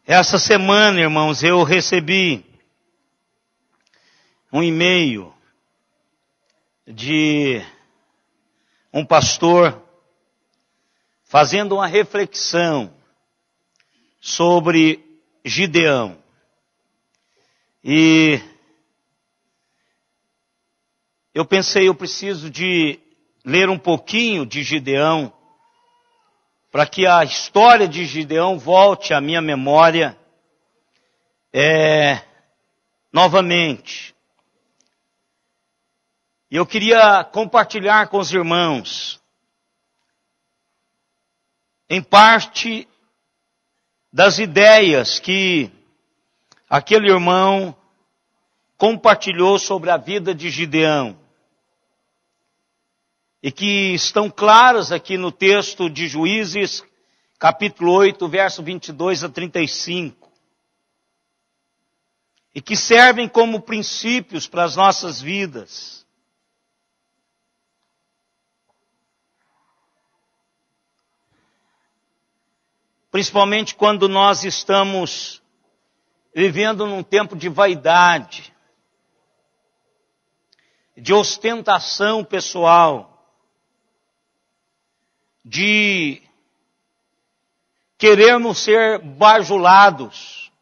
Essa semana, irmãos, eu recebi um e-mail de um pastor fazendo uma reflexão sobre Gideão. E eu pensei, eu preciso de ler um pouquinho de Gideão, para que a história de Gideão volte à minha memória novamente. E eu queria compartilhar com os irmãos, em parte, das ideias que aquele irmão compartilhou sobre a vida de Gideão. E que estão claras aqui no texto de Juízes, capítulo 8, verso 22 a 35. E que servem como princípios para as nossas vidas. Principalmente quando nós estamos vivendo num tempo de vaidade, de ostentação pessoal, de querermos ser bajulados.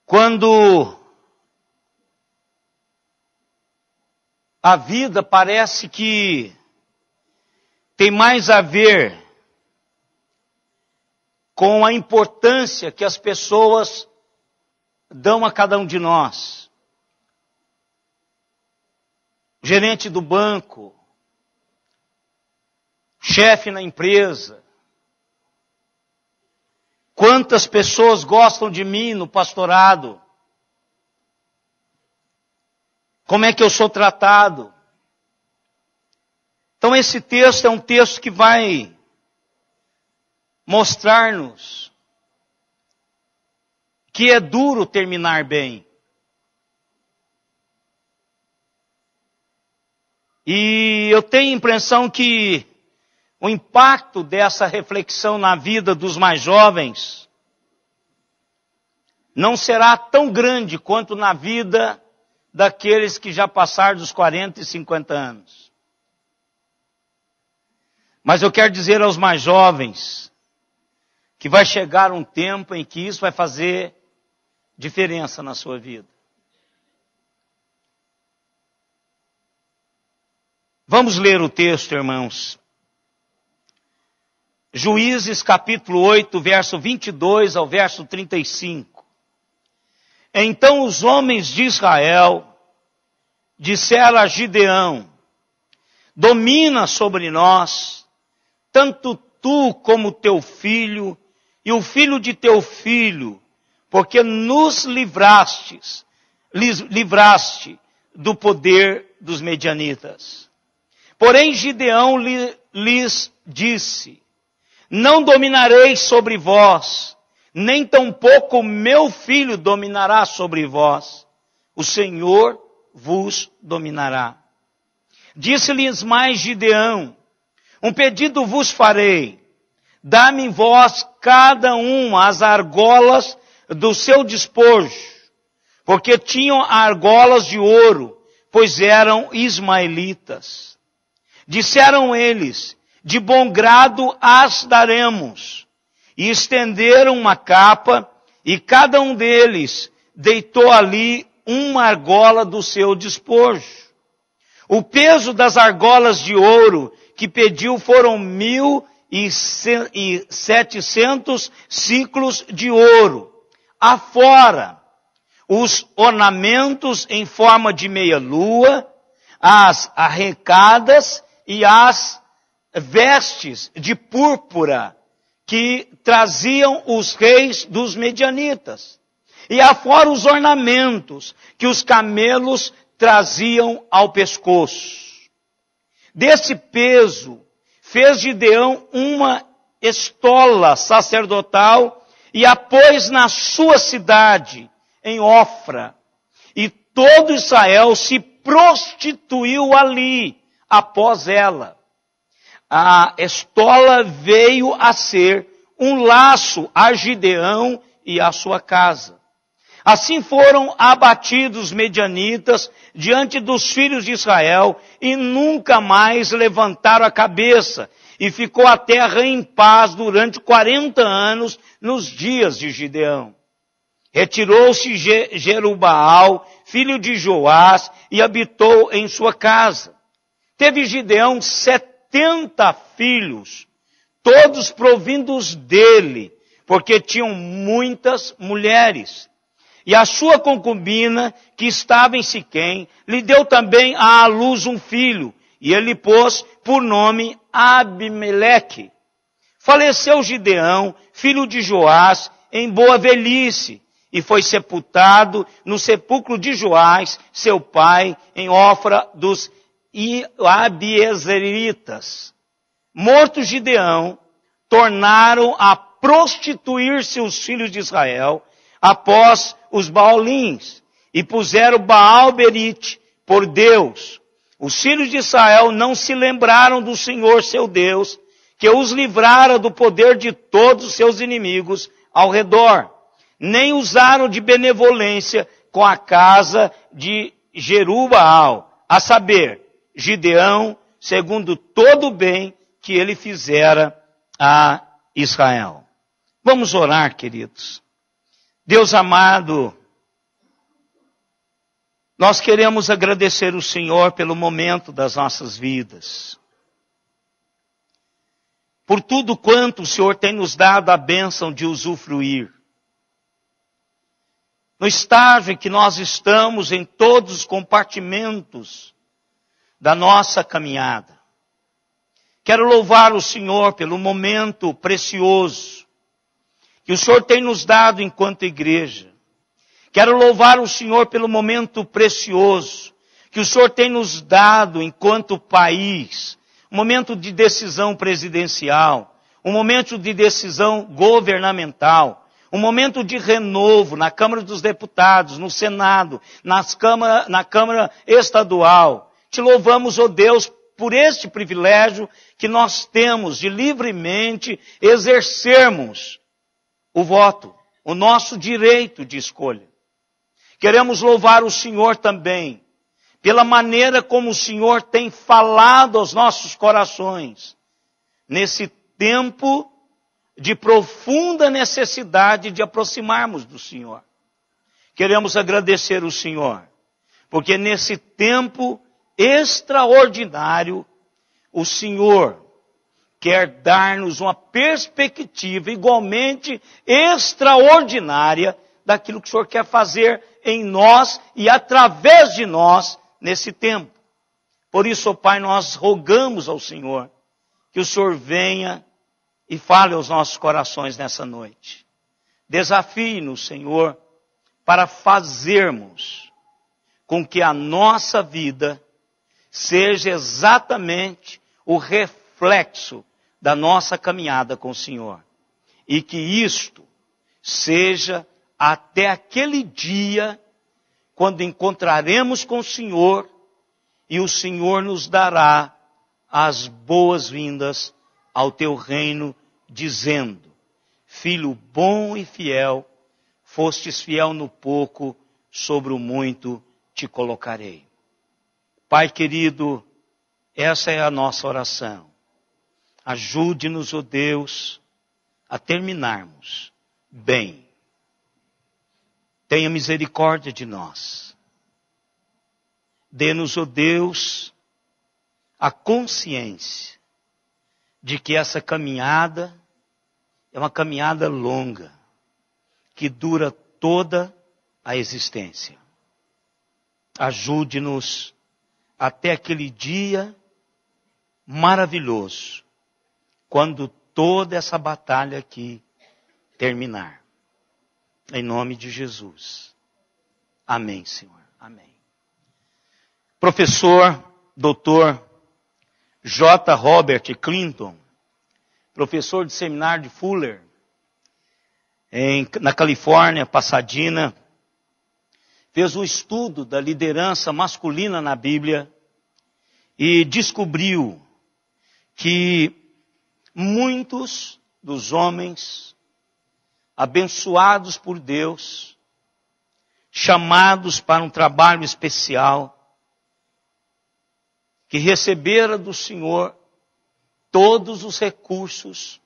Quando a vida parece que tem mais a ver com a importância que as pessoas dão a cada um de nós. Gerente do banco, chefe na empresa. Quantas pessoas gostam de mim no pastorado? Como é que eu sou tratado? Então esse texto é um texto que vai mostrar-nos que é duro terminar bem. E eu tenho a impressão que o impacto dessa reflexão na vida dos mais jovens não será tão grande quanto na vida daqueles que já passaram dos 40 e 50 anos. Mas eu quero dizer aos mais jovens que vai chegar um tempo em que isso vai fazer diferença na sua vida. Vamos ler o texto, irmãos. Juízes capítulo 8, verso 22 ao verso 35. Então os homens de Israel disseram a Gideão: domina sobre nós, tanto tu como teu filho e o filho de teu filho, porque nos livraste do poder dos medianitas. Porém Gideão lhes disse: não dominarei sobre vós, nem tampouco meu filho dominará sobre vós. O Senhor vos dominará. Disse-lhes mais Gideão: um pedido vos farei. Dá-me vós cada um as argolas do seu despojo, porque tinham argolas de ouro, pois eram ismaelitas. Disseram eles: de bom grado as daremos. E estenderam uma capa, e cada um deles deitou ali uma argola do seu despojo. O peso das argolas de ouro que pediu foram 1.700 ciclos de ouro. Afora os ornamentos em forma de meia-lua, as arrecadas e as vestes de púrpura que traziam os reis dos medianitas. E afora os ornamentos que os camelos traziam ao pescoço. Desse peso fez Gideão uma estola sacerdotal e a pôs na sua cidade, em Ofra. E todo Israel se prostituiu ali após ela. a estola veio a ser um laço a Gideão e a sua casa. Assim foram abatidos os medianitas diante dos filhos de Israel e nunca mais levantaram a cabeça. E ficou a terra em paz durante 40 anos nos dias de Gideão. Retirou-se Jerubaal, filho de Joás, e habitou em sua casa. Teve Gideão 70 filhos, todos provindos dele, porque tinham muitas mulheres. E a sua concubina, que estava em Siquém, lhe deu também à luz um filho, e ele pôs por nome Abimeleque. Faleceu Gideão, filho de Joás, em boa velhice, e foi sepultado no sepulcro de Joás, seu pai, em Ofra dos Abiezeritas. Morto Gideão, tornaram a prostituir-se os filhos de Israel, após os Baalins, e puseram Baal-Berite por Deus. Os filhos de Israel não se lembraram do Senhor seu Deus, que os livrara do poder de todos os seus inimigos ao redor, nem usaram de benevolência com a casa de Jerubaal, a saber, Gideão, segundo todo o bem que ele fizera a Israel. Vamos orar, queridos. Deus amado, nós queremos agradecer o Senhor pelo momento das nossas vidas. Por tudo quanto o Senhor tem nos dado a bênção de usufruir. No estágio em que nós estamos em todos os compartimentos da nossa caminhada. Quero louvar o Senhor pelo momento precioso que o Senhor tem nos dado enquanto igreja. Quero louvar o Senhor pelo momento precioso que o Senhor tem nos dado enquanto país. Um momento de decisão presidencial, um momento de decisão governamental, um momento de renovo na Câmara dos Deputados, no Senado, na Câmara Estadual. Te louvamos, ó Deus, por este privilégio que nós temos de livremente exercermos o voto, o nosso direito de escolha. Queremos louvar o Senhor também pela maneira como o Senhor tem falado aos nossos corações nesse tempo de profunda necessidade de aproximarmos do Senhor. Queremos agradecer o Senhor, porque nesse tempo extraordinário, o Senhor quer dar-nos uma perspectiva igualmente extraordinária daquilo que o Senhor quer fazer em nós e através de nós nesse tempo. Por isso, ó Pai, nós rogamos ao Senhor que o Senhor venha e fale aos nossos corações nessa noite. Desafie-nos, Senhor, para fazermos com que a nossa vida seja exatamente o reflexo da nossa caminhada com o Senhor. E que isto seja até aquele dia quando encontraremos com o Senhor e o Senhor nos dará as boas-vindas ao teu reino, dizendo: filho bom e fiel, fostes fiel no pouco, sobre o muito te colocarei. Pai querido, essa é a nossa oração. Ajude-nos, ó Deus, a terminarmos bem. Tenha misericórdia de nós. Dê-nos, ó Deus, a consciência de que essa caminhada é uma caminhada longa, que dura toda a existência. Ajude-nos até aquele dia maravilhoso, quando toda essa batalha aqui terminar. Em nome de Jesus. Amém, Senhor. Amém. Professor, doutor J. Robert Clinton, professor de seminário de Fuller, na Califórnia, Pasadena, fez um estudo da liderança masculina na Bíblia e descobriu que muitos dos homens abençoados por Deus, chamados para um trabalho especial, que receberam do Senhor todos os recursos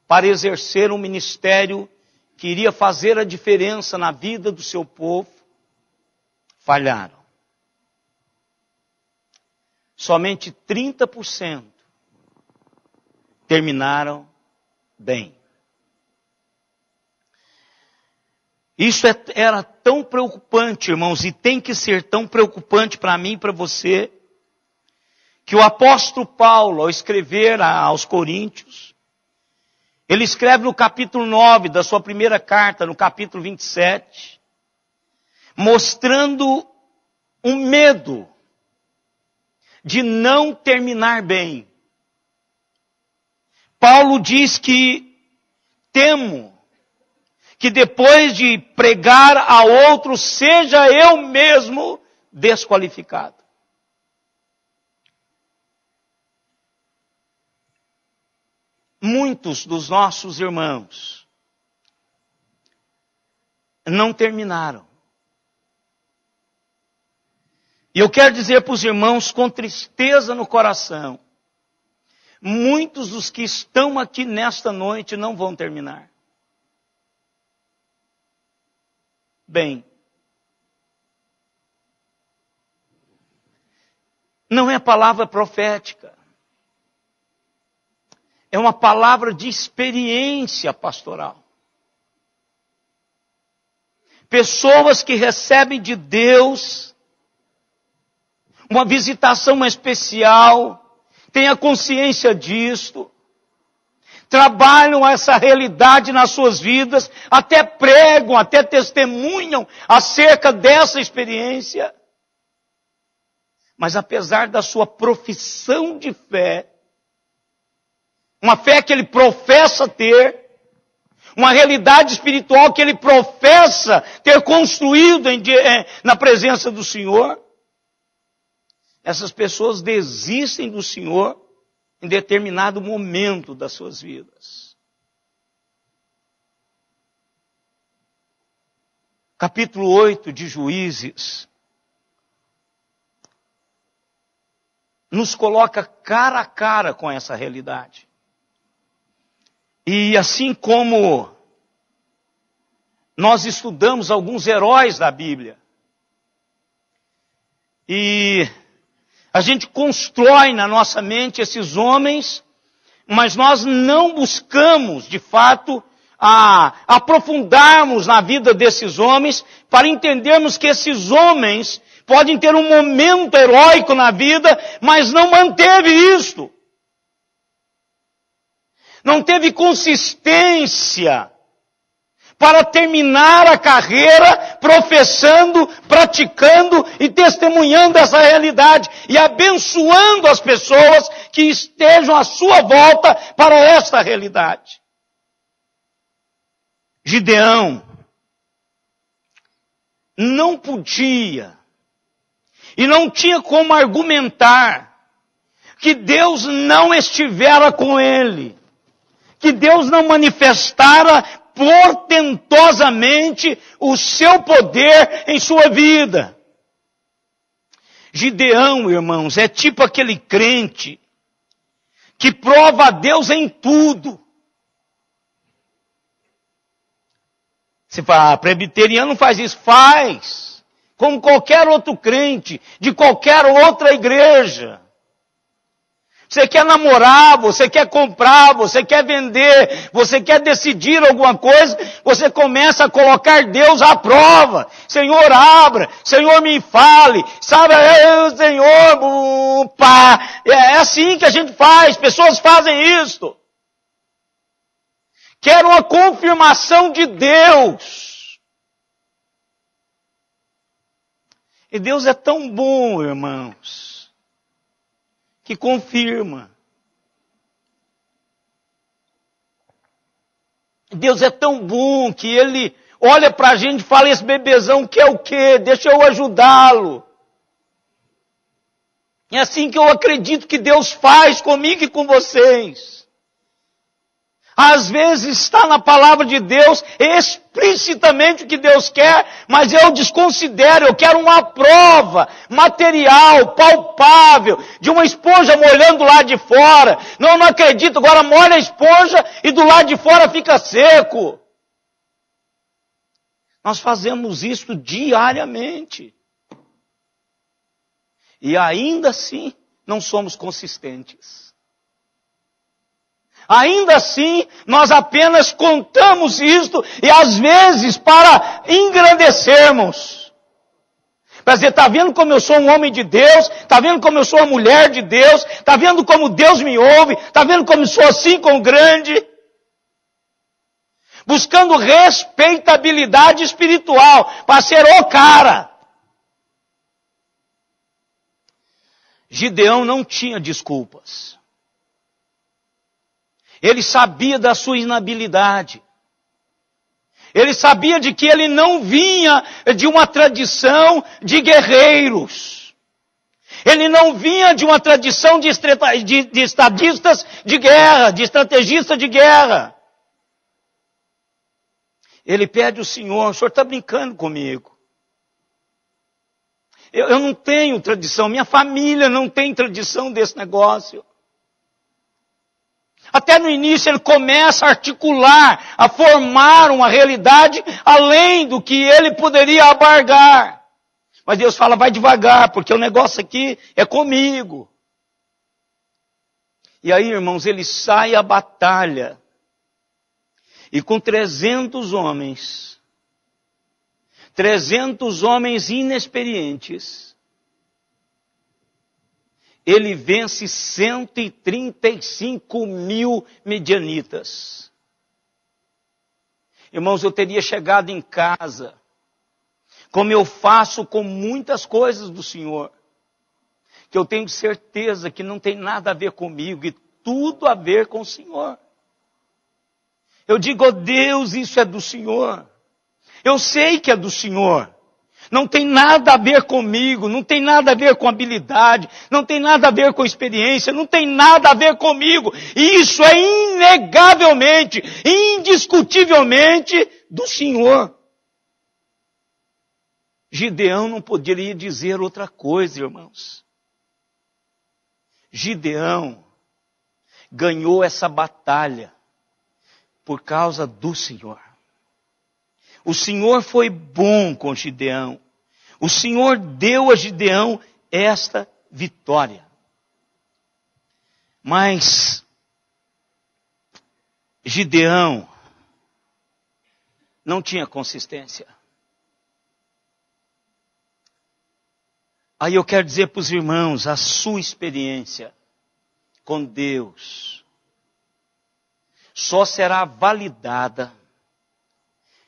para exercer um ministério que iria fazer a diferença na vida do seu povo, falharam. Somente 30% terminaram bem. Isso era tão preocupante, irmãos, e tem que ser tão preocupante para mim e para você, que o apóstolo Paulo, ao escrever aos Coríntios, ele escreve no capítulo 9 da sua primeira carta, no capítulo 27, mostrando um medo de não terminar bem. Paulo diz que temo que depois de pregar a outro, seja eu mesmo desqualificado. Muitos dos nossos irmãos não terminaram. E eu quero dizer para os irmãos com tristeza no coração, muitos dos que estão aqui nesta noite não vão terminar. Bem, não é palavra profética. É uma palavra de experiência pastoral. Pessoas que recebem de Deus uma visitação especial, têm a consciência disto, trabalham essa realidade nas suas vidas, até pregam, até testemunham acerca dessa experiência. Mas apesar da sua profissão de fé, uma fé que ele professa ter, uma realidade espiritual que ele professa ter construído na presença do Senhor, essas pessoas desistem do Senhor em determinado momento das suas vidas. Capítulo 8 de Juízes nos coloca cara a cara com essa realidade. E assim como nós estudamos alguns heróis da Bíblia, e a gente constrói na nossa mente esses homens, mas nós não buscamos, de fato, aprofundarmos na vida desses homens para entendermos que esses homens podem ter um momento heróico na vida, mas não manteve isto. Não teve consistência para terminar a carreira professando, praticando e testemunhando essa realidade e abençoando as pessoas que estejam à sua volta para esta realidade. Gideão não podia e não tinha como argumentar que Deus não estivera com ele, que Deus não manifestara portentosamente o seu poder em sua vida. Gideão, irmãos, é tipo aquele crente que prova a Deus em tudo. Você fala, presbiteriano não faz isso. Faz. Como qualquer outro crente, de qualquer outra igreja. Você quer namorar, você quer comprar, você quer vender, você quer decidir alguma coisa, você começa a colocar Deus à prova. Senhor, abra, Senhor, me fale, sabe, Senhor, pá. É assim que a gente faz, pessoas fazem isso. Quero uma confirmação de Deus. E Deus é tão bom, irmãos, que confirma. Deus é tão bom que Ele olha para a gente e fala, esse bebezão quer o quê? Deixa eu ajudá-lo. É assim que eu acredito que Deus faz comigo e com vocês. Às vezes está na palavra de Deus explicitamente o que Deus quer, mas eu desconsidero, eu quero uma prova material, palpável, de uma esponja molhando do lado de fora. Não acredito, agora molha a esponja e do lado de fora fica seco. Nós fazemos isso diariamente. E ainda assim não somos consistentes. Ainda assim, nós apenas contamos isto, e às vezes para engrandecermos. Para dizer, está vendo como eu sou um homem de Deus? Está vendo como eu sou uma mulher de Deus? Está vendo como Deus me ouve? Está vendo como eu sou assim com grande? Buscando respeitabilidade espiritual, para ser o cara. Gideão não tinha desculpas. Ele sabia da sua inabilidade. Ele sabia de que ele não vinha de uma tradição de guerreiros. Ele não vinha de uma tradição de estadistas de guerra, de estrategistas de guerra. Ele pede ao Senhor, o Senhor está brincando comigo. Eu não tenho tradição, minha família não tem tradição desse negócio. Até no início ele começa a articular, a formar uma realidade além do que ele poderia abarcar. Mas Deus fala, vai devagar, porque o negócio aqui é comigo. E aí, irmãos, ele sai à batalha. E com 300 homens inexperientes, ele vence 135 mil medianitas. Irmãos, eu teria chegado em casa, como eu faço com muitas coisas do Senhor, que eu tenho certeza que não tem nada a ver comigo e tudo a ver com o Senhor. Eu digo, oh Deus, isso é do Senhor. Eu sei que é do Senhor. Não tem nada a ver comigo, não tem nada a ver com habilidade, não tem nada a ver com experiência, não tem nada a ver comigo. E isso é inegavelmente, indiscutivelmente do Senhor. Gideão não poderia dizer outra coisa, irmãos. Gideão ganhou essa batalha por causa do Senhor. O Senhor foi bom com Gideão. O Senhor deu a Gideão esta vitória. Mas Gideão não tinha consistência. Aí eu quero dizer para os irmãos, a sua experiência com Deus só será validada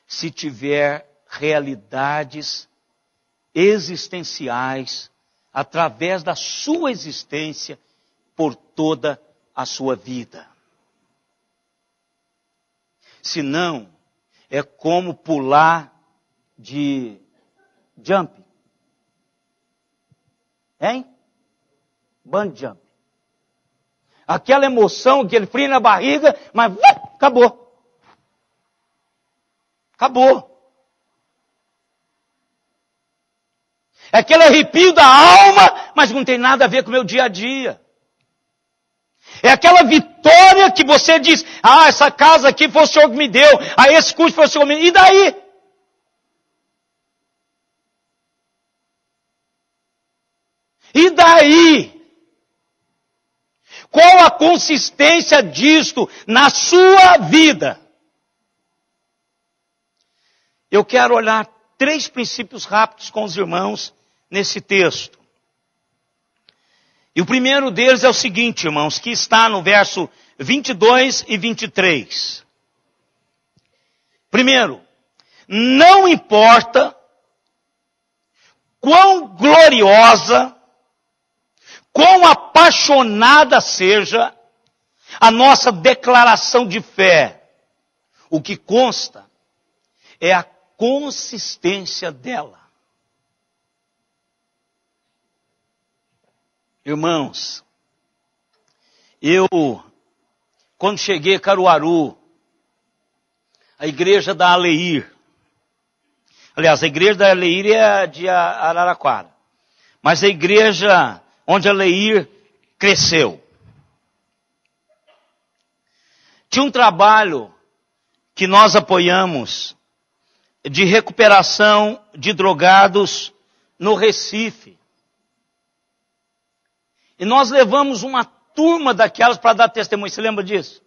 se tiver realidades existenciais através da sua existência por toda a sua vida. Senão, é como pular de jump. Hein? Bungee jump. Aquela emoção, aquele frio na barriga, mas acabou. Acabou. É aquele arrepio da alma, mas não tem nada a ver com o meu dia a dia. É aquela vitória que você diz, essa casa aqui foi o Senhor que me deu, esse curso foi o Senhor que me deu, e daí? E daí? Qual a consistência disto na sua vida? Eu quero olhar 3 princípios rápidos com os irmãos nesse texto. E o primeiro deles é o seguinte, irmãos, que está no verso 22 e 23. Primeiro, não importa quão gloriosa, quão apaixonada seja a nossa declaração de fé, o que consta é a consistência dela. Irmãos, eu, quando cheguei a Caruaru, a igreja da Aleir, aliás, a igreja da Aleir é de Araraquara, mas a igreja onde a Aleir cresceu, tinha um trabalho que nós apoiamos de recuperação de drogados no Recife. E nós levamos uma turma daquelas para dar testemunho. Você lembra disso?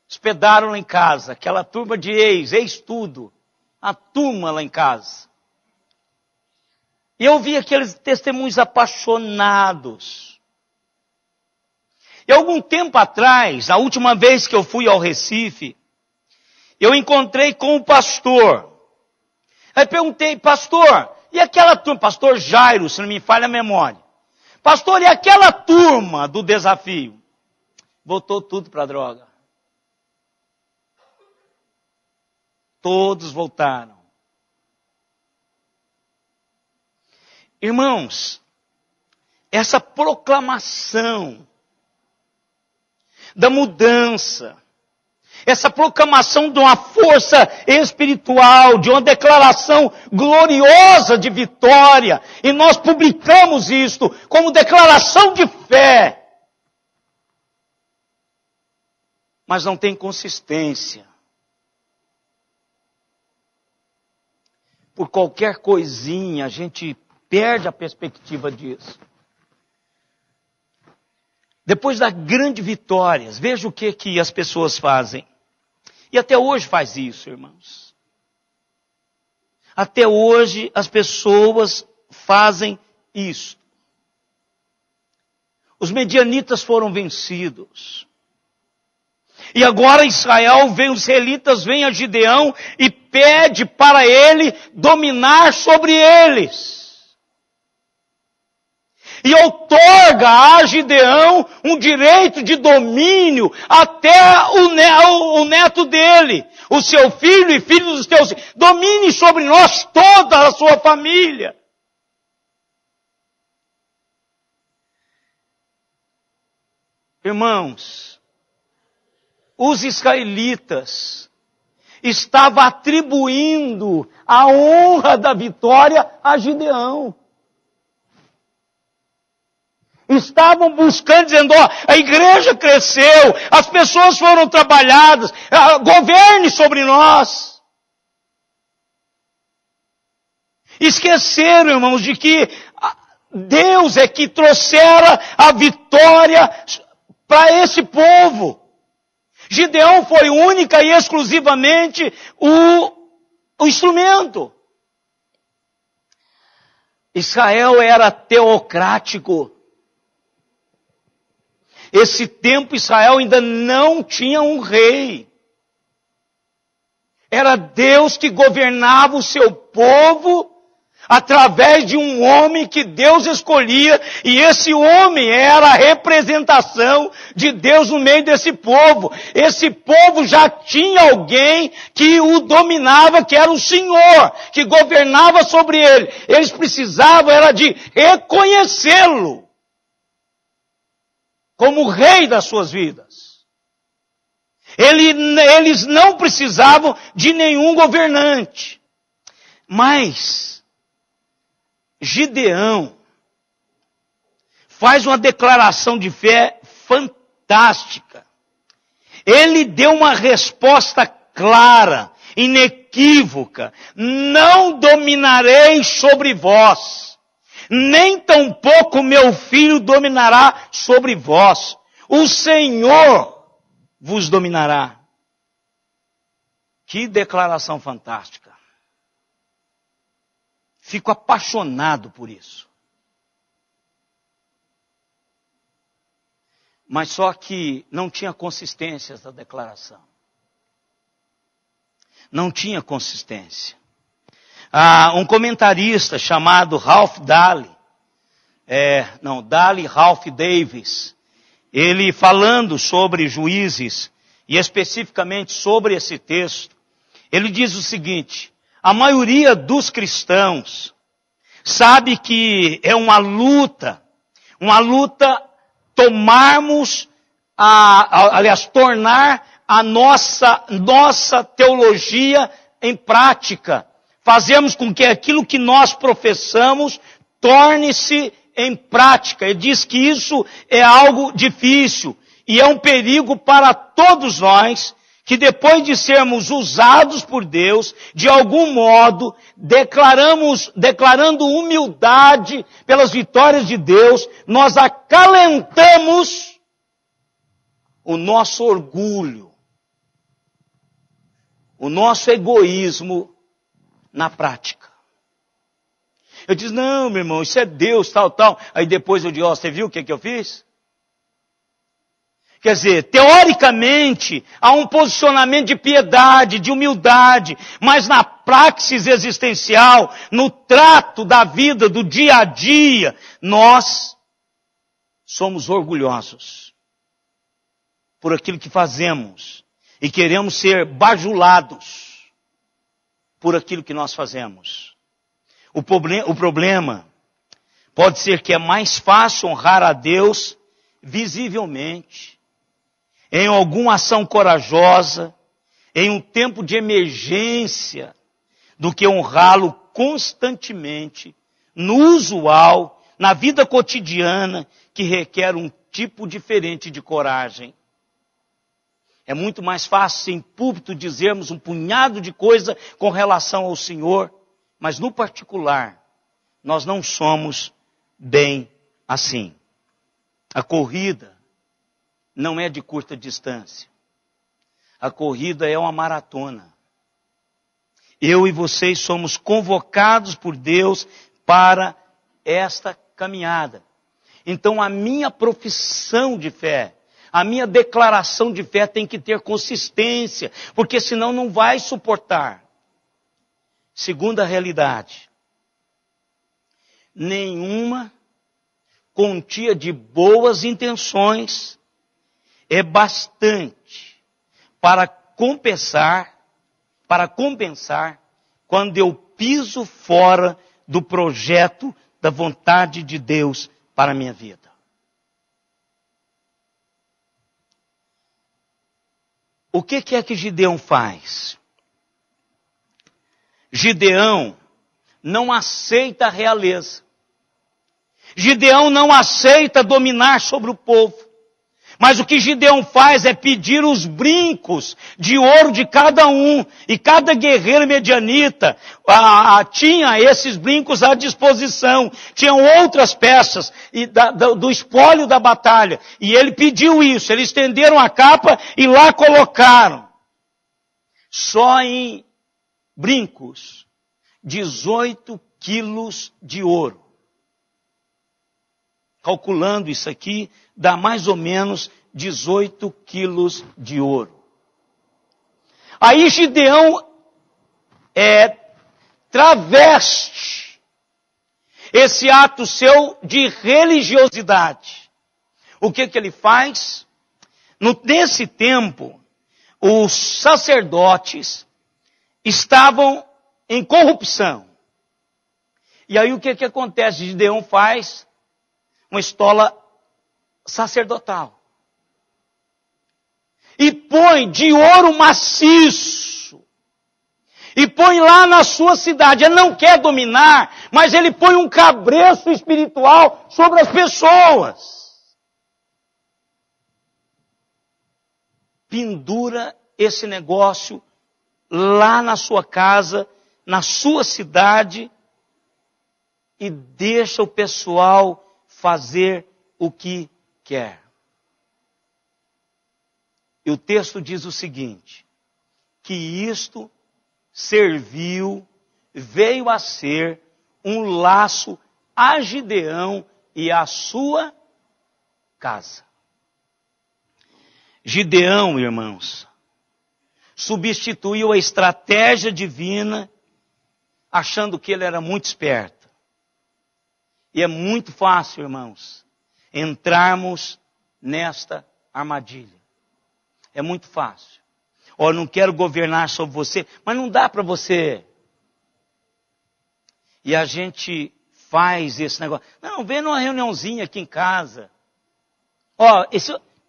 Hospedaram lá em casa, aquela turma de ex-tudo. A turma lá em casa. E eu vi aqueles testemunhos apaixonados. E algum tempo atrás, a última vez que eu fui ao Recife, eu encontrei com o pastor. Aí perguntei, pastor, e aquela turma, pastor Jairo, se não me falha a memória. Pastor, e aquela turma do desafio? Voltou tudo para a droga. Todos voltaram. Irmãos, essa proclamação da mudança, essa proclamação de uma força espiritual, de uma declaração gloriosa de vitória, e nós publicamos isto como declaração de fé, mas não tem consistência. Por qualquer coisinha a gente perde a perspectiva disso. Depois das grandes vitórias, veja o que as pessoas fazem. E até hoje faz isso, irmãos. Até hoje as pessoas fazem isso. Os medianitas foram vencidos. E agora Israel vem, os israelitas vêm a Gideão e pede para ele dominar sobre eles. E outorga a Gideão um direito de domínio até o neto dele, o seu filho e filho dos teus. Domine sobre nós toda a sua família. Irmãos, os israelitas estavam atribuindo a honra da vitória a Gideão. Estavam buscando, dizendo, a igreja cresceu, as pessoas foram trabalhadas, governe sobre nós. Esqueceram, irmãos, de que Deus é que trouxera a vitória para esse povo. Gideão foi única e exclusivamente o instrumento. Israel era teocrático. Esse tempo Israel ainda não tinha um rei. Era Deus que governava o seu povo através de um homem que Deus escolhia, e esse homem era a representação de Deus no meio desse povo. Esse povo já tinha alguém que o dominava, que era o Senhor, que governava sobre ele. Eles precisavam era de reconhecê-lo como rei das suas vidas. Eles não precisavam de nenhum governante. Mas Gideão faz uma declaração de fé fantástica. Ele deu uma resposta clara, inequívoca. Não dominarei sobre vós, nem tampouco meu filho dominará sobre vós. O Senhor vos dominará. Que declaração fantástica. Fico apaixonado por isso. Mas só que não tinha consistência essa declaração. Não tinha consistência. Um comentarista chamado Ralph Daly, Ralph Davis, ele falando sobre Juízes, e especificamente sobre esse texto, ele diz o seguinte: a maioria dos cristãos sabe que é uma luta Uma luta tornar a nossa teologia em prática. Fazemos com que aquilo que nós professamos torne-se em prática. Ele diz que isso é algo difícil e é um perigo para todos nós, que depois de sermos usados por Deus, de algum modo, declarando humildade pelas vitórias de Deus, nós acalentamos o nosso orgulho, o nosso egoísmo na prática. Eu disse, não, meu irmão, isso é Deus, tal. Aí depois eu digo, você viu o que eu fiz? Quer dizer, teoricamente, há um posicionamento de piedade, de humildade, mas na praxis existencial, no trato da vida, do dia a dia, nós somos orgulhosos por aquilo que fazemos e queremos ser bajulados por aquilo que nós fazemos. O problema pode ser que é mais fácil honrar a Deus visivelmente, em alguma ação corajosa, em um tempo de emergência, do que honrá-lo constantemente, no usual, na vida cotidiana, que requer um tipo diferente de coragem. É muito mais fácil em púlpito dizermos um punhado de coisa com relação ao Senhor, mas no particular, nós não somos bem assim. A corrida não é de curta distância. A corrida é uma maratona. Eu e vocês somos convocados por Deus para esta caminhada. Então a minha profissão de fé, a minha declaração de fé tem que ter consistência, porque senão não vai suportar. Segunda realidade, nenhuma quantia de boas intenções é bastante para compensar quando eu piso fora do projeto da vontade de Deus para a minha vida. O que é que Gideão faz? Gideão não aceita a realeza. Gideão não aceita dominar sobre o povo. Mas o que Gideão faz é pedir os brincos de ouro de cada um. E cada guerreiro medianita tinha esses brincos à disposição. Tinham outras peças do espólio da batalha. E ele pediu isso. Eles estenderam a capa e lá colocaram. Só em brincos, 18 quilos de ouro. Calculando isso aqui, dá mais ou menos 18 quilos de ouro. Aí Gideão traveste esse ato seu de religiosidade. O que ele faz? Nesse tempo, os sacerdotes estavam em corrupção. E aí o que acontece? Gideão faz uma estola sacerdotal. E põe de ouro maciço. E põe lá na sua cidade. Ele não quer dominar, mas ele põe um cabresto espiritual sobre as pessoas. Pendura esse negócio lá na sua casa, na sua cidade, e deixa o pessoal fazer o que quer. E o texto diz o seguinte, que isto veio a ser um laço a Gideão e a sua casa. Gideão, irmãos, substituiu a estratégia divina, achando que ele era muito esperto. E é muito fácil, irmãos, entrarmos nesta armadilha. É muito fácil. Eu não quero governar sobre você, mas não dá para você. E a gente faz esse negócio. Não, vem numa reuniãozinha aqui em casa.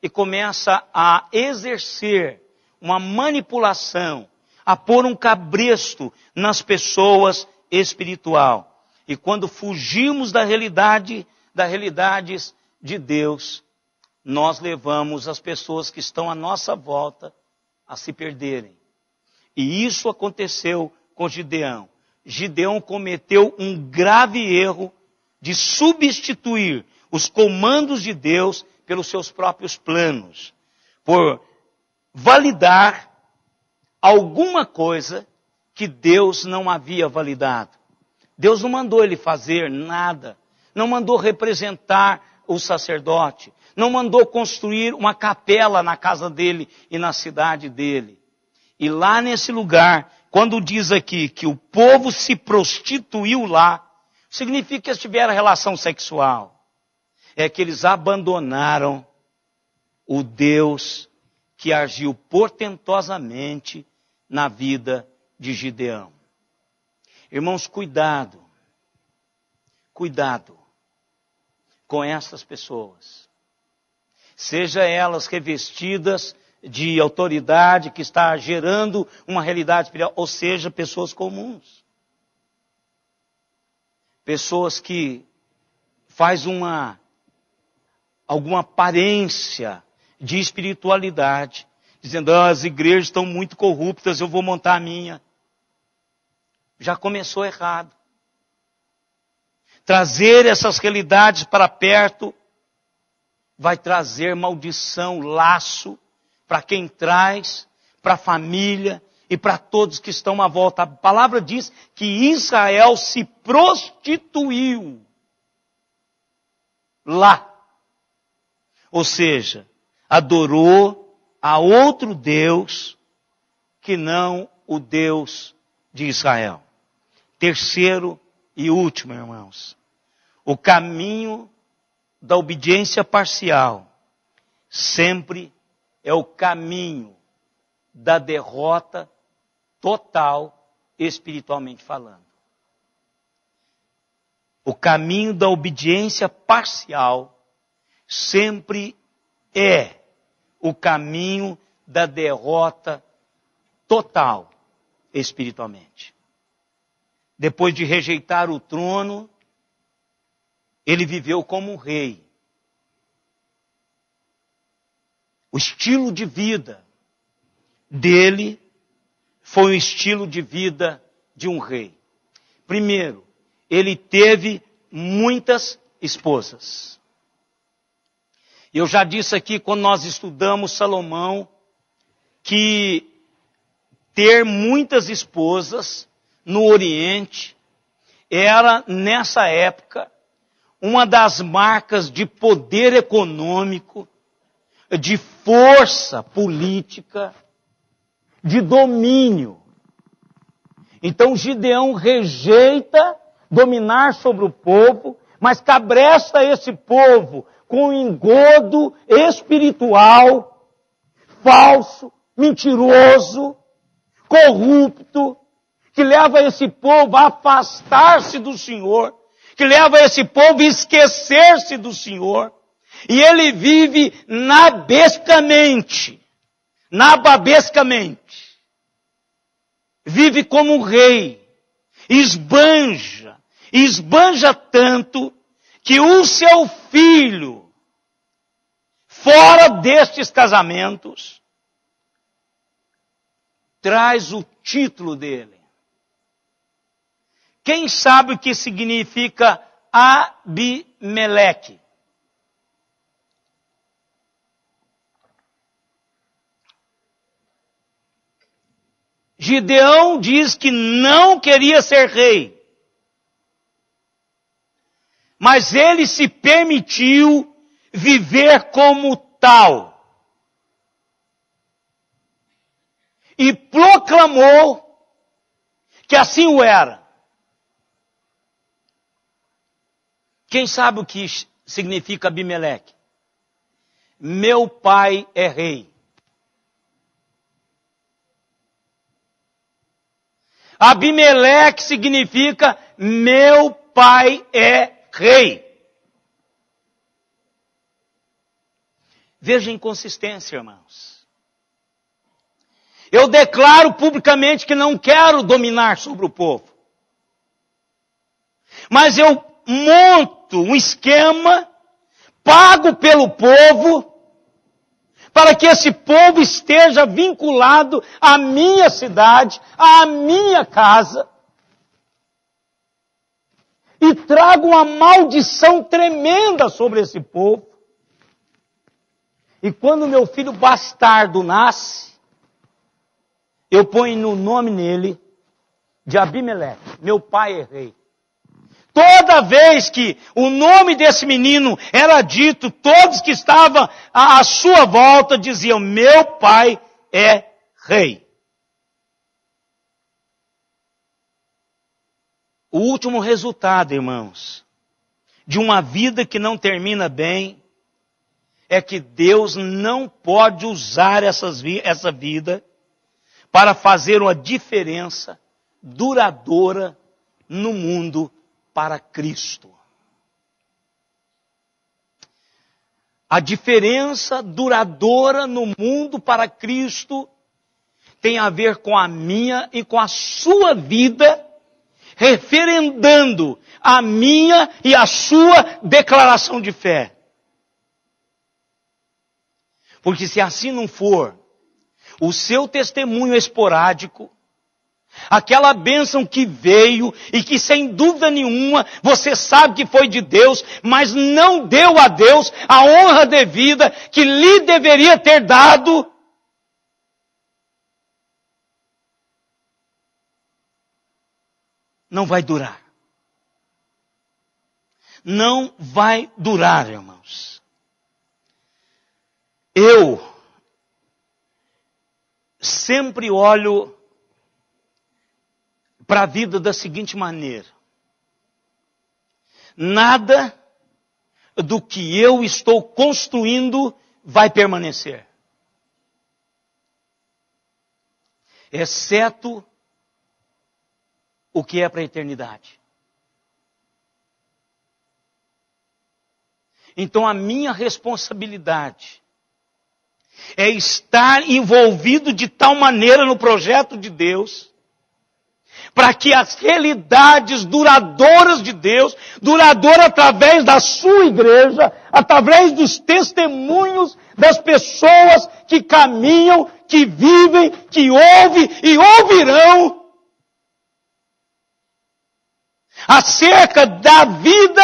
E começa a exercer uma manipulação, a pôr um cabresto nas pessoas espiritual. E quando fugimos das realidades de Deus, nós levamos as pessoas que estão à nossa volta a se perderem. E isso aconteceu com Gideão. Gideão cometeu um grave erro de substituir os comandos de Deus pelos seus próprios planos, por validar alguma coisa que Deus não havia validado. Deus não mandou ele fazer nada, não mandou representar o sacerdote, não mandou construir uma capela na casa dele e na cidade dele. E lá nesse lugar, quando diz aqui que o povo se prostituiu lá, significa que eles tiveram relação sexual. É que eles abandonaram o Deus que agiu portentosamente na vida de Gideão. Irmãos, cuidado com essas pessoas. Seja elas revestidas de autoridade que está gerando uma realidade espiritual, ou seja, pessoas comuns. Pessoas que faz alguma aparência de espiritualidade, dizendo, as igrejas estão muito corruptas, eu vou montar a minha. Já começou errado. Trazer essas realidades para perto vai trazer maldição, laço, para quem traz, para a família e para todos que estão à volta. A palavra diz que Israel se prostituiu lá. Ou seja, adorou a outro Deus que não o Deus de Israel. Terceiro e último, irmãos, o caminho da obediência parcial sempre é o caminho da derrota total, espiritualmente falando. O caminho da obediência parcial sempre é o caminho da derrota total, espiritualmente. Depois de rejeitar o trono, ele viveu como um rei. O estilo de vida dele foi o estilo de vida de um rei. Primeiro, ele teve muitas esposas. Eu já disse aqui, quando nós estudamos Salomão, que ter muitas esposas no Oriente era, nessa época, uma das marcas de poder econômico, de força política, de domínio. Então Gideão rejeita dominar sobre o povo, mas cabresta esse povo com um engodo espiritual, falso, mentiroso, corrupto, que leva esse povo a afastar-se do Senhor, que leva esse povo a esquecer-se do Senhor, e ele vive nababescamente, vive como um rei, esbanja tanto que o seu filho, fora destes casamentos, traz o título dele. Quem sabe o que significa Abimeleque? Gideão diz que não queria ser rei, mas ele se permitiu viver como tal. E proclamou que assim o era. Quem sabe o que significa Abimeleque? Meu pai é rei. Abimeleque significa meu pai é rei. Veja a inconsistência, irmãos. Eu declaro publicamente que não quero dominar sobre o povo. Mas eu monto um esquema, pago pelo povo, para que esse povo esteja vinculado à minha cidade, à minha casa, e trago uma maldição tremenda sobre esse povo. E quando meu filho bastardo nasce, eu ponho no nome nele de Abimeleque, meu pai é rei. Toda vez que o nome desse menino era dito, todos que estavam à sua volta diziam, meu pai é rei. O último resultado, irmãos, de uma vida que não termina bem, é que Deus não pode usar essa vida para fazer uma diferença duradoura no mundo para Cristo. A diferença duradoura no mundo para Cristo tem a ver com a minha e com a sua vida, referendando a minha e a sua declaração de fé. Porque se assim não for, o seu testemunho esporádico, aquela bênção que veio e que sem dúvida nenhuma você sabe que foi de Deus, mas não deu a Deus a honra devida que lhe deveria ter dado, não vai durar. Não vai durar, irmãos. Eu sempre olho para a vida da seguinte maneira. Nada do que eu estou construindo vai permanecer. Exceto o que é para a eternidade. Então a minha responsabilidade é estar envolvido de tal maneira no projeto de Deus, para que as realidades duradouras de Deus, duradouras através da sua igreja, através dos testemunhos das pessoas que caminham, que vivem, que ouvem e ouvirão, acerca da vida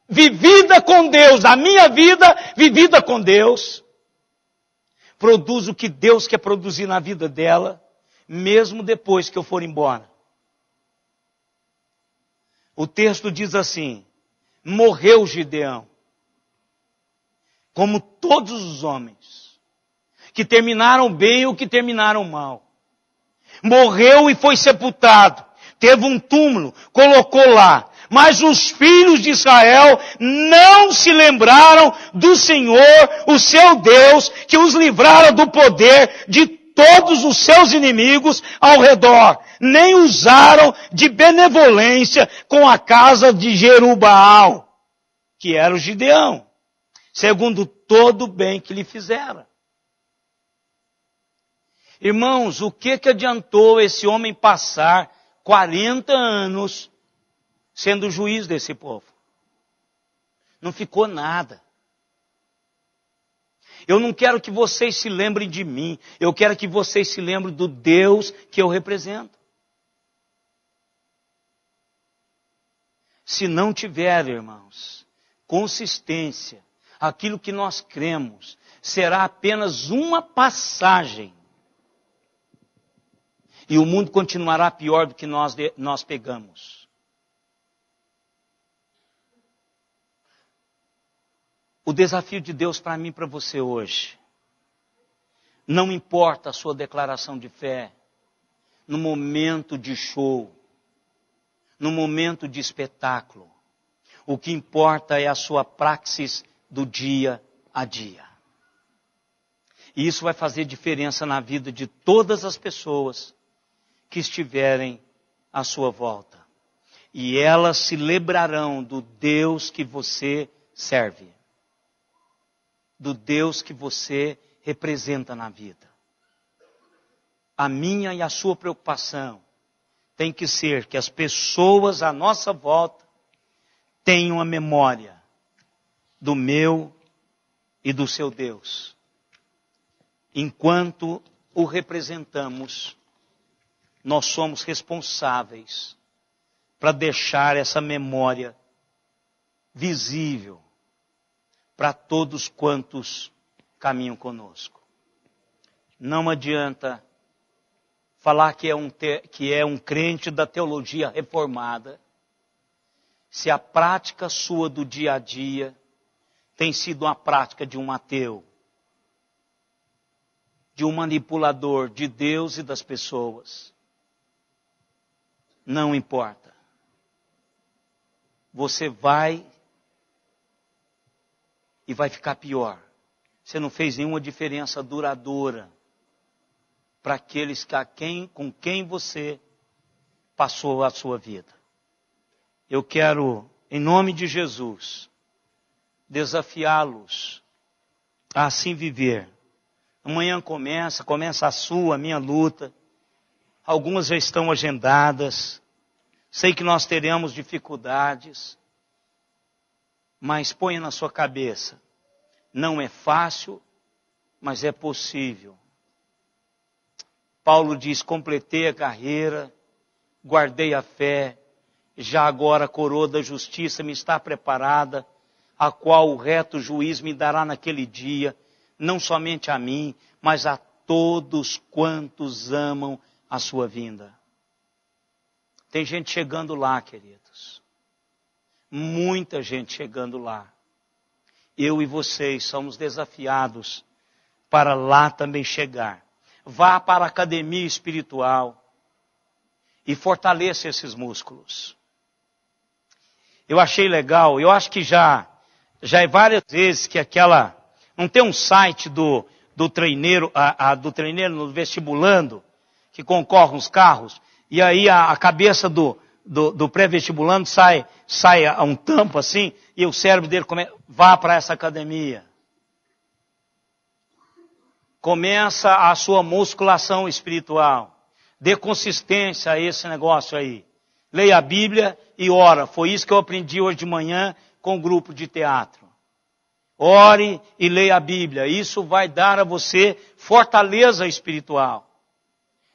vivida com Deus, da minha vida vivida com Deus, produz o que Deus quer produzir na vida dela, mesmo depois que eu for embora. O texto diz assim, morreu Gideão, como todos os homens, que terminaram bem ou que terminaram mal. Morreu e foi sepultado, teve um túmulo, colocou lá. Mas os filhos de Israel não se lembraram do Senhor, o seu Deus, que os livrara do poder de todos os seus inimigos ao redor. Nem usaram de benevolência com a casa de Jerubaal, que era o Gideão, segundo todo o bem que lhe fizeram. Irmãos, o que adiantou esse homem passar 40 anos sendo juiz desse povo? Não ficou nada. Eu não quero que vocês se lembrem de mim. Eu quero que vocês se lembrem do Deus que eu represento. Se não tiver, irmãos, consistência, aquilo que nós cremos, será apenas uma passagem. E o mundo continuará pior do que nós pegamos. O desafio de Deus para mim e para você hoje, não importa a sua declaração de fé, no momento de show, no momento de espetáculo, o que importa é a sua praxis do dia a dia. E isso vai fazer diferença na vida de todas as pessoas que estiverem à sua volta. e elas se lembrarão do Deus que você serve, do Deus que você representa na vida. A minha e a sua preocupação tem que ser que as pessoas à nossa volta tenham a memória do meu e do seu Deus. Enquanto o representamos, nós somos responsáveis para deixar essa memória visível para todos quantos caminham conosco. Não adianta falar que é um crente da teologia reformada, se a prática sua do dia a dia tem sido uma prática de um ateu, de um manipulador de Deus e das pessoas. Não importa. Você vai e vai ficar pior. Você não fez nenhuma diferença duradoura para aqueles com quem você passou a sua vida. Eu quero, em nome de Jesus, desafiá-los a assim viver. Amanhã começa a minha luta. Algumas já estão agendadas. Sei que nós teremos dificuldades. Mas ponha na sua cabeça. Não é fácil, mas é possível. Paulo diz, completei a carreira, guardei a fé, já agora a coroa da justiça me está preparada, a qual o reto juiz me dará naquele dia, não somente a mim, mas a todos quantos amam a sua vinda. Tem gente chegando lá, queridos. Muita gente chegando lá. Eu e vocês somos desafiados para lá também chegar. Vá para a academia espiritual e fortaleça esses músculos. Eu achei legal, eu acho que já é várias vezes que não tem um site do treineiro, do treineiro no vestibulando, que concorre os carros, e aí a cabeça do pré-vestibulando sai a um tampo assim, e o cérebro dele vá para essa academia. Começa a sua musculação espiritual. Dê consistência a esse negócio aí. Leia a Bíblia e ora. Foi isso que eu aprendi hoje de manhã com o grupo de teatro. Ore e leia a Bíblia. Isso vai dar a você fortaleza espiritual.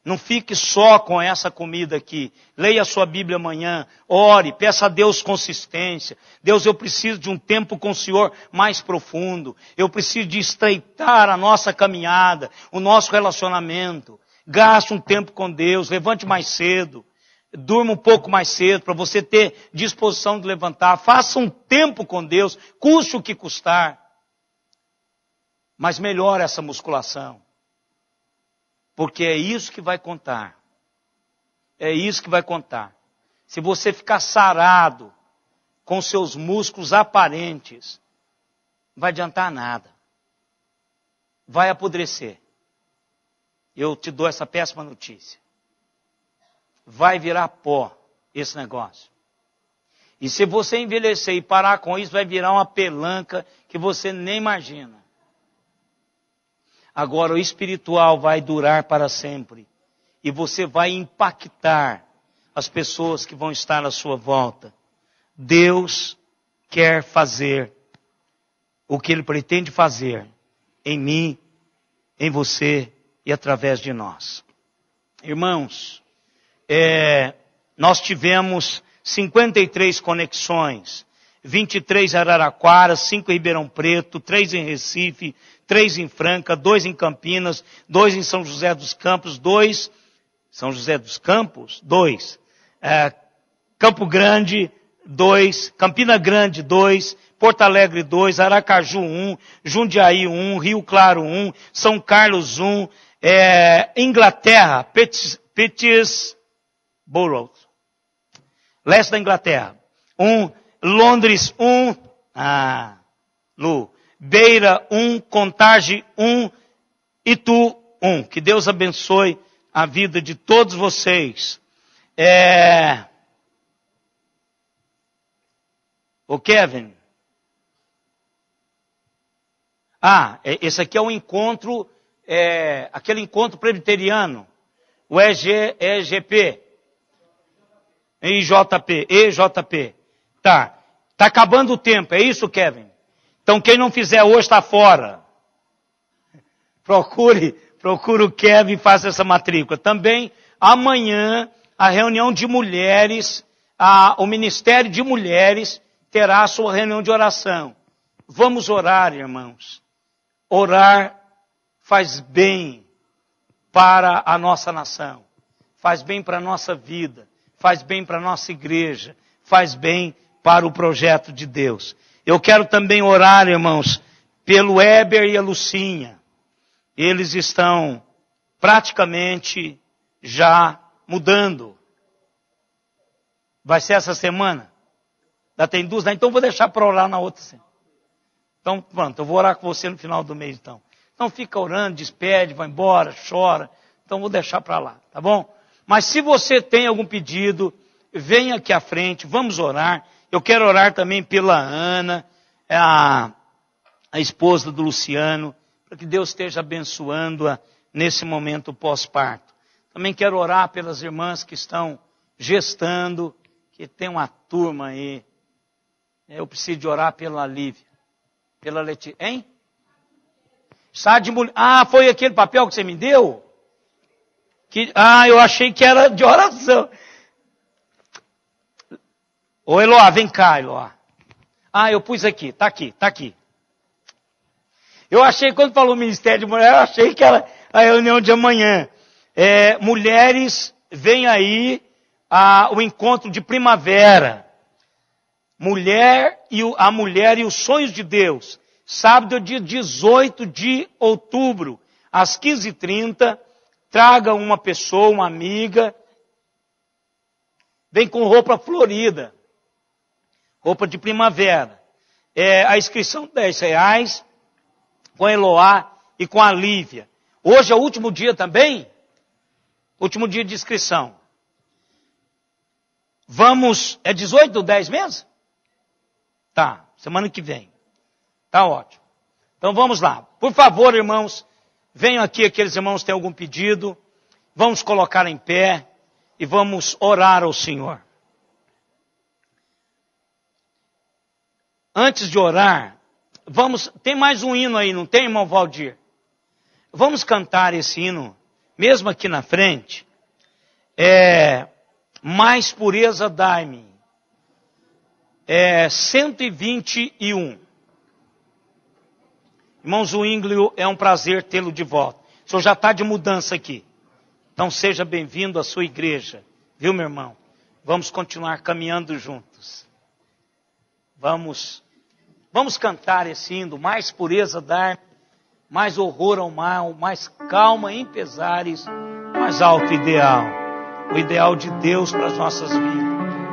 Não fique só com essa comida aqui. Leia a sua Bíblia amanhã. Ore, peça a Deus consistência. Deus, eu preciso de um tempo com o Senhor mais profundo. Eu preciso de estreitar a nossa caminhada, o nosso relacionamento. Gaste um tempo com Deus. Levante mais cedo. Durma um pouco mais cedo para você ter disposição de levantar. Faça um tempo com Deus, custe o que custar. Mas melhore essa musculação. Porque é isso que vai contar. É isso que vai contar. Se você ficar sarado com seus músculos aparentes, não vai adiantar nada. Vai apodrecer. Eu te dou essa péssima notícia. Vai virar pó esse negócio. E se você envelhecer e parar com isso, vai virar uma pelanca que você nem imagina. Agora o espiritual vai durar para sempre. E você vai impactar as pessoas que vão estar à sua volta. Deus quer fazer o que Ele pretende fazer em mim, em você e através de nós. Irmãos, nós tivemos 53 conexões. 23 em Araraquara, 5 em Ribeirão Preto, 3 em Recife, 3 em Franca, 2 em Campinas, 2 em São José dos Campos, 2, São José dos Campos, 2, Campo Grande, 2, Campina Grande, 2, Porto Alegre, 2, Aracaju, 1, Jundiaí, 1, Rio Claro, 1, São Carlos, 1, Inglaterra, Peterborough, leste da Inglaterra, 1, Londres 1, Beira 1, Contagem 1, Itu 1. Que Deus abençoe a vida de todos vocês. Ô Kevin. Esse aqui é um encontro, aquele encontro presbiteriano. O EGP. EJP. Tá acabando o tempo, é isso, Kevin? Então quem não fizer hoje está fora. Procure o Kevin e faça essa matrícula. Também, amanhã, a reunião de mulheres, o Ministério de Mulheres terá a sua reunião de oração. Vamos orar, irmãos. Orar faz bem para a nossa nação, faz bem para a nossa vida, faz bem para a nossa igreja, faz bem para o projeto de Deus. Eu quero também orar, irmãos, pelo Heber e a Lucinha. Eles estão praticamente já mudando. Vai ser essa semana? Já tem 2, né? Então vou deixar para orar na outra semana. Então pronto, eu vou orar com você no final do mês então. Então fica orando, despede, vai embora, chora. Então vou deixar para lá, tá bom? Mas se você tem algum pedido, venha aqui à frente, vamos orar. Eu quero orar também pela Ana, a esposa do Luciano, para que Deus esteja abençoando-a nesse momento pós-parto. Também quero orar pelas irmãs que estão gestando, que tem uma turma aí. Eu preciso de orar pela Lívia, pela Letícia. Hein? Chá de mulher. Foi aquele papel que você me deu? Eu achei que era de oração. Ô Eloá, vem cá, Eloá. Eu pus aqui, tá aqui. Eu achei, quando falou Ministério de Mulher, eu achei que era a reunião de amanhã. Mulheres, vem aí o encontro de primavera. A mulher e os sonhos de Deus. Sábado, dia 18 de outubro, às 15h30, traga uma pessoa, uma amiga. Vem com roupa florida. Roupa de primavera. A inscrição R$10, com a Eloá e com a Lívia. Hoje é o último dia também? Último dia de inscrição. É 18 do 10 mesmo? Tá, semana que vem. Tá ótimo. Então vamos lá. Por favor, irmãos, venham aqui, aqueles irmãos que têm algum pedido. Vamos colocar em pé e vamos orar ao Senhor. Antes de orar, tem mais um hino aí, não tem, irmão Valdir? Vamos cantar esse hino, mesmo aqui na frente. Mais pureza dai-me. 121. Irmão Zwinglio, é um prazer tê-lo de volta. O senhor já está de mudança aqui. Então seja bem-vindo à sua igreja. Viu, meu irmão? Vamos continuar caminhando juntos. Vamos cantar esse hino. Mais pureza dar, mais horror ao mal, mais calma em pesares, mais alto ideal. O ideal de Deus para as nossas vidas.